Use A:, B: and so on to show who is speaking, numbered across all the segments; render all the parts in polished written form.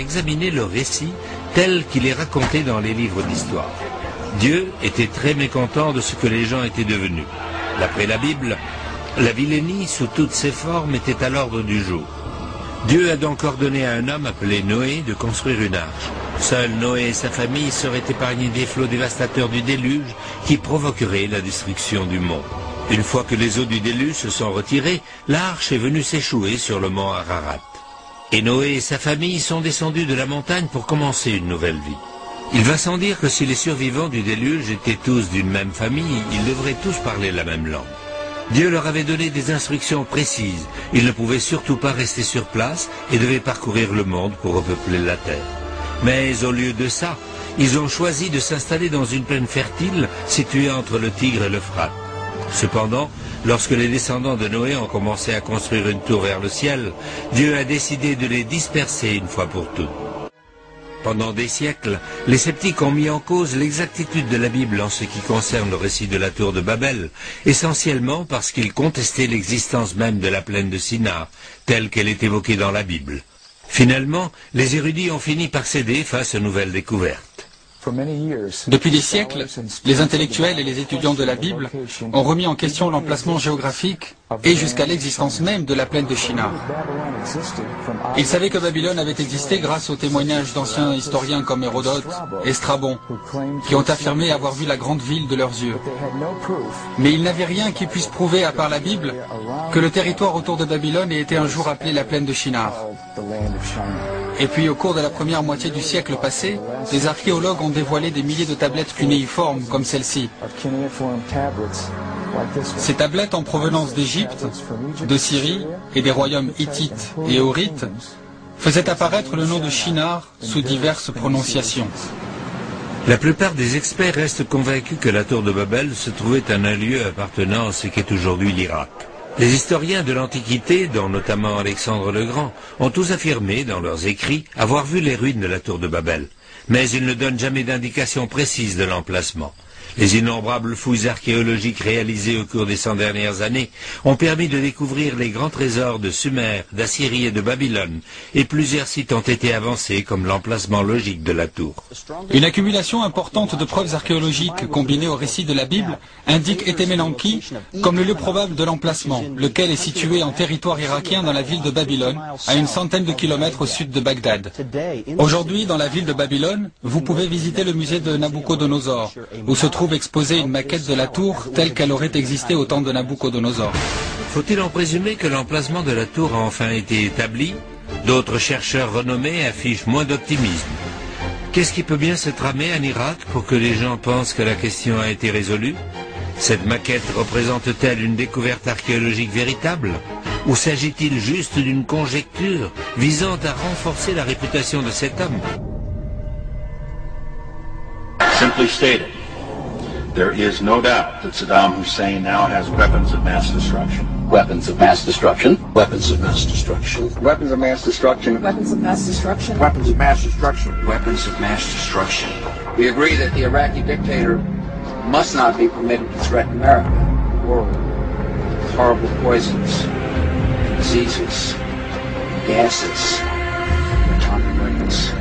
A: examiner le récit tel qu'il est raconté dans les livres d'histoire. Dieu était très mécontent de ce que les gens étaient devenus. D'après la Bible, la vilainie sous toutes ses formes était à l'ordre du jour. Dieu a donc ordonné à un homme appelé Noé de construire une arche. Seul Noé et sa famille seraient épargnés des flots dévastateurs du déluge qui provoqueraient la destruction du monde. Une fois que les eaux du déluge se sont retirées, l'arche est venue s'échouer sur le mont Ararat. Et Noé et sa famille sont descendus de la montagne pour commencer une nouvelle vie. Il va sans dire que si les survivants du déluge étaient tous d'une même famille, ils devraient tous parler la même langue. Dieu leur avait donné des instructions précises. Ils ne pouvaient surtout pas rester sur place et devaient parcourir le monde pour repeupler la terre. Mais au lieu de ça, ils ont choisi de s'installer dans une plaine fertile située entre le Tigre et l'Euphrate. Cependant, lorsque les descendants de Noé ont commencé à construire une tour vers le ciel, Dieu a décidé de les disperser une fois pour toutes. Pendant des siècles, les sceptiques ont mis en cause l'exactitude de la Bible en ce qui concerne le récit de la tour de Babel, essentiellement parce qu'ils contestaient l'existence même de la plaine de Shinar, telle qu'elle est évoquée dans la Bible. Finalement, les érudits ont fini par céder face aux nouvelles découvertes.
B: Depuis des siècles, les intellectuels et les étudiants de la Bible ont remis en question l'emplacement géographique et jusqu'à l'existence même de la plaine de Shinar. Ils savaient que Babylone avait existé grâce aux témoignages d'anciens historiens comme Hérodote et Strabon, qui ont affirmé avoir vu la grande ville de leurs yeux. Mais ils n'avaient rien qui puisse prouver, à part la Bible, que le territoire autour de Babylone ait été un jour appelé la plaine de Shinar. Et puis, au cours de la première moitié du siècle passé, les archéologues ont dévoilé des milliers de tablettes cunéiformes comme celle-ci. Ces tablettes en provenance d'Égypte, de Syrie et des royaumes hittites et horites faisaient apparaître le nom de Shinar sous diverses prononciations.
A: La plupart des experts restent convaincus que la tour de Babel se trouvait en un lieu appartenant à ce qu'est aujourd'hui l'Irak. Les historiens de l'Antiquité, dont notamment Alexandre le Grand, ont tous affirmé dans leurs écrits avoir vu les ruines de la tour de Babel, mais ils ne donnent jamais d'indication précise de l'emplacement. Les innombrables fouilles archéologiques réalisées au cours des 100 dernières années ont permis de découvrir les grands trésors de Sumer, d'Assyrie et de Babylone, et plusieurs sites ont été avancés comme l'emplacement logique de la tour.
B: Une accumulation importante de preuves archéologiques combinées au récit de la Bible indique Etemenanki comme le lieu probable de l'emplacement, lequel est situé en territoire irakien dans la ville de Babylone, à une centaine de kilomètres au sud de Bagdad. Aujourd'hui, dans la ville de Babylone, vous pouvez visiter le musée de Nabucodonosor, où se trouve exposée une maquette de la tour telle qu'elle aurait existé au temps de Nabucodonosor.
A: Faut-il en présumer que l'emplacement de la tour a enfin été établi? D'autres chercheurs renommés affichent moins d'optimisme. Qu'est-ce qui peut bien se tramer en Irak pour que les gens pensent que la question a été résolue? Cette maquette représente-t-elle une découverte archéologique véritable? Ou s'agit-il juste d'une conjecture visant à renforcer la réputation de cet homme?
C: Simply stated, there is no doubt that Saddam Hussein now has weapons of mass destruction.
D: Weapons of mass destruction. Weapons of mass destruction.
E: Weapons of mass destruction.
F: Weapons of mass destruction.
E: Weapons of mass destruction.
D: Weapons of mass destruction.
E: We agree that the Iraqi dictator must not be permitted to threaten America, the world, with horrible poisons, diseases, gases, and atomic weapons.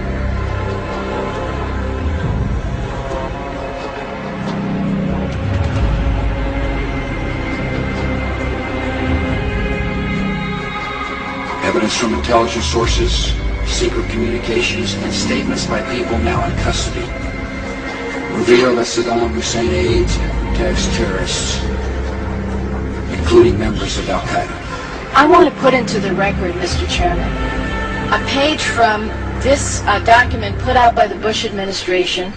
E: Evidence from intelligence sources, secret communications, and statements by people now in custody reveal that Saddam Hussein aids and protects terrorists, including members of Al-Qaeda.
F: I want to put into the record, Mr. Chairman, a page from this document put out by the Bush administration,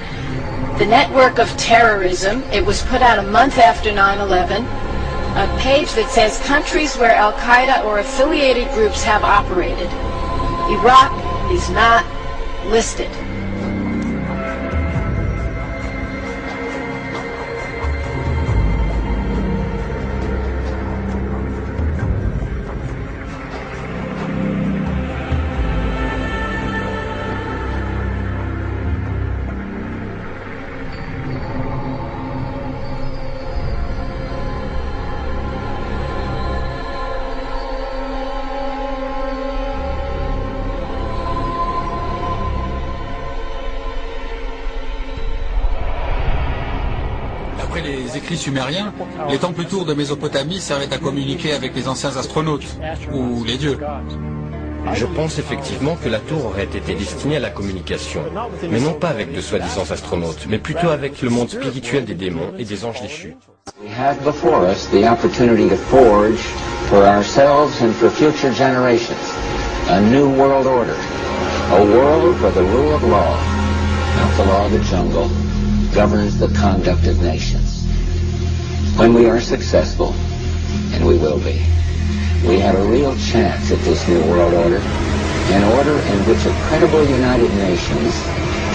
F: the Network of Terrorism. It was put out a month after 9/11. A page that says countries where Al-Qaeda or affiliated groups have operated. Iraq is not listed.
B: écrits sumériens, les temples tours de Mésopotamie servaient à communiquer avec les anciens astronautes, ou les dieux.
G: Je pense effectivement que la tour aurait été destinée à la communication, mais non pas avec de soi-disant astronautes, mais plutôt avec le monde spirituel des démons et des anges déchus.
E: We have before us the opportunity to forge for ourselves and for future generations a new world order, a world where the rule of law, not the law of the jungle, governs the conduct of nations. When we are successful, and we will be, we have a real chance at this new world order, an order in which a credible United Nations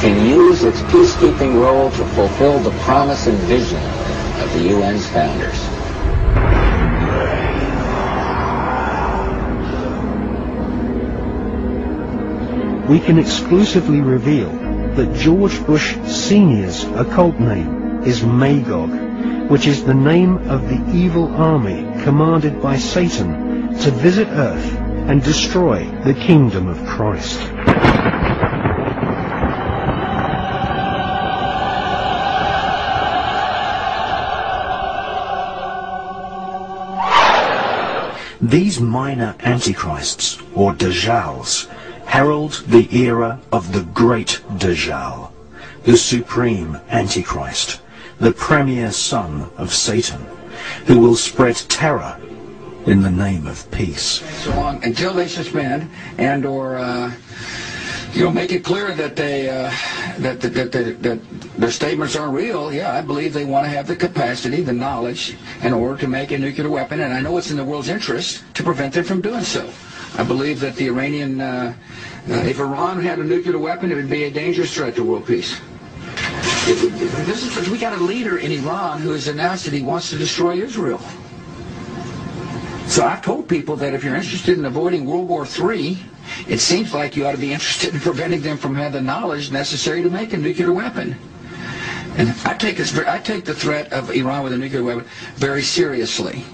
E: can use its peacekeeping role to fulfill the promise and vision of the UN's founders.
H: We can exclusively reveal that George Bush Sr.'s occult name is Magog, which is the name of the evil army commanded by Satan to visit Earth and destroy the kingdom of Christ. These minor antichrists, or Dajjals, herald the era of the great Dajjal, the supreme Antichrist, the premier son of Satan, who will spread terror in the name of peace.
E: So long, until they suspend and or make it clear that they that their statements aren't real. Yeah, I believe they want to have the capacity, the knowledge, in order to make a nuclear weapon, and I know it's in the world's interest to prevent them from doing so. I believe that the Iranian, if Iran had a nuclear weapon, it would be a dangerous threat to world peace. We got a leader in Iran who has announced that he wants to destroy Israel. So I've told people that if you're interested in avoiding World War III, it seems like you ought to be interested in preventing them from having the knowledge necessary to make a nuclear weapon. And I take the threat of Iran with a nuclear weapon very seriously.